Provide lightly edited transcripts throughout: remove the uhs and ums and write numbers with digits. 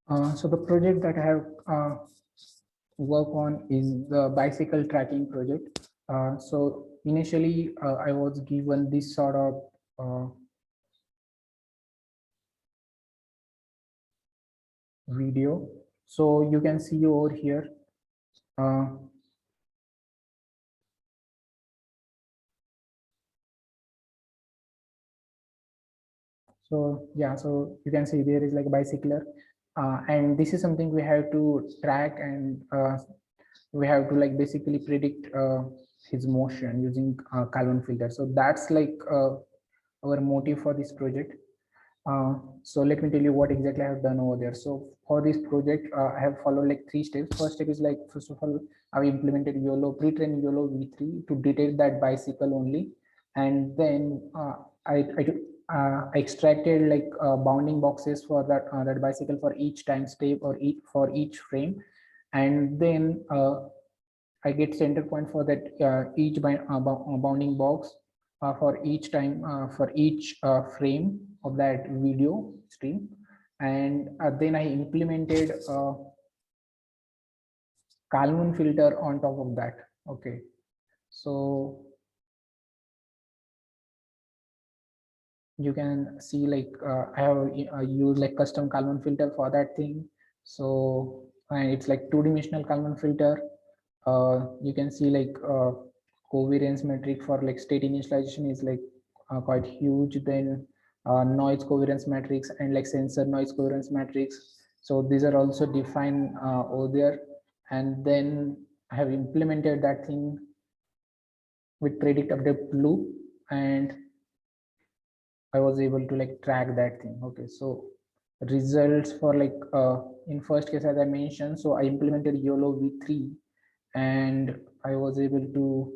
So the project that I have worked on is the bicycle tracking project. So initially, I was given this sort of video. So you can see over here. Uh, so yeah, so you can see there is like a bicycler, and this is something we have to track, and we have to like basically predict his motion using Calvin filter. So that's like our motive for this project. So let me tell you what exactly I have done over there. So for this project, I have followed like 3 steps. First step is like, first of all, I implemented YOLO, pre-trained YOLO v3 to detect that bicycle only. And then I extracted like bounding boxes for that bicycle for each time step or for each frame. And then I get center point for that each bounding box for each time for each frame of that video stream. And then I implemented Kalman filter on top of that. Okay, so you can see like I have used like custom Kalman filter for that thing. So and it's like two-dimensional Kalman filter. You can see like covariance metric for like state initialization is like quite huge. Then noise covariance matrix and like sensor noise covariance matrix. So these are also defined over there. And then I have implemented that thing with predict update loop, and I was able to like track that thing. Okay, so results for like in first case as I mentioned, so I implemented YOLO v3, and I was able to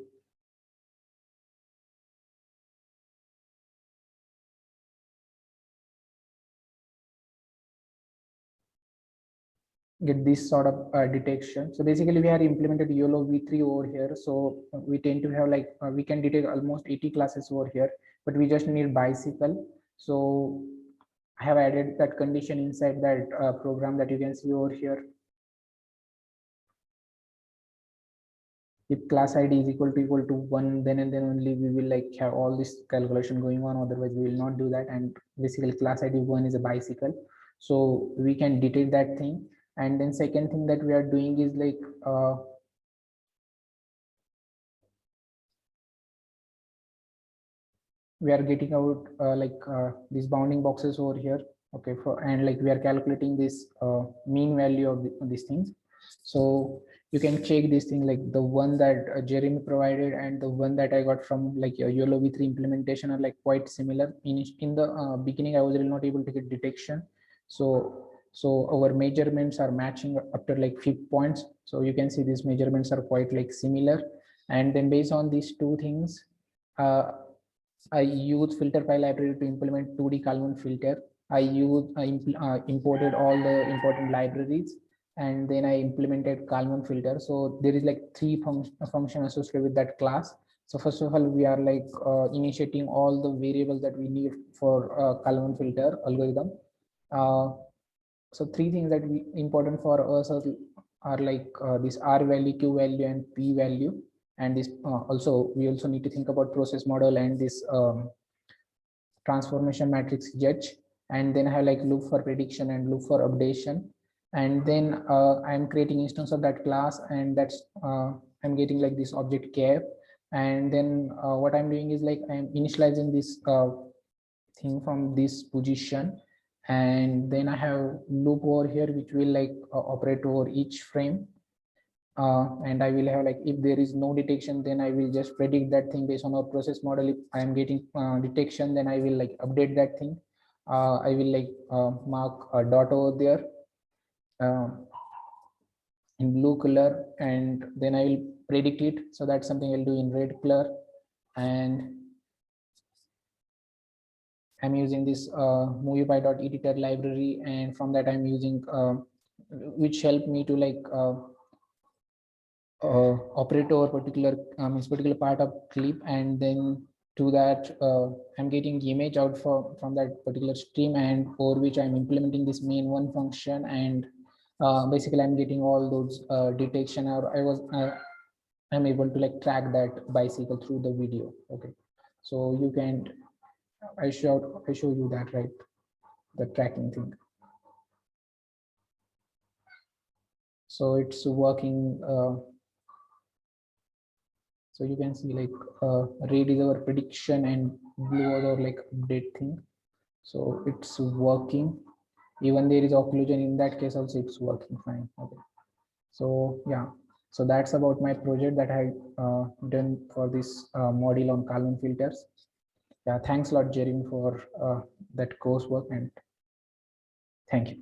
get this sort of detection. So basically we have implemented YOLO v3 over here. So we tend to have like we can detect almost 80 classes over here, but we just need bicycle. So I have added that condition inside that program that you can see over here. If class id is equal to 1, then and then only we will like have all this calculation going on, otherwise we will not do that. And basically class id 1 is a bicycle, so we can detect that thing. And then second thing that we are doing is like we are getting out these bounding boxes over here. Okay, for and like we are calculating this mean value of these things. So you can check this thing like the one that Jeremy provided and the one that I got from like your YOLO v3 implementation are like quite similar. In the beginning I was really not able to get detection, so our measurements are matching up to like 5 points. So you can see these measurements are quite like similar. And then based on these two things, uh, I use filter file library to implement 2D Kalman filter. I imported all the important libraries, and then I implemented Kalman filter. So there is like three function associated with that class. So first of all, we are like initiating all the variables that we need for Kalman filter algorithm. Uh, so three things that we important for us are like this R value, Q value, and P value. And this also we also need to think about process model and this transformation matrix judge. And then I have like loop for prediction and loop for updation. And then I'm creating instance of that class, and that's I'm getting like this object cap. And then what I'm doing is like I'm initializing this thing from this position. And then I have loop over here which will like operate over each frame. And I will have like if there is no detection, then I will just predict that thing based on our process model. If I am getting detection, then I will like update that thing. I will like mark a dot over there uh, in blue color, and then I will predict it. So that's something I'll do in red color. And I'm using this moviepi.editor library, and from that I'm using which help me to like operate over particular particular part of clip. And then to that, I'm getting image out from that particular stream, and for which I'm implementing this main one function, and basically I'm getting all those detection, or I'm able to like track that bicycle through the video. Okay, so you can, I show you that, right, the tracking thing. So it's working. So you can see like red is our prediction and blue was our like update thing. So it's working. Even there is occlusion in that case also, it's working fine. Okay. So yeah, so that's about my project that I done for this module on Kalman filters. Yeah, thanks a lot, Jeremy, for that coursework, and thank you.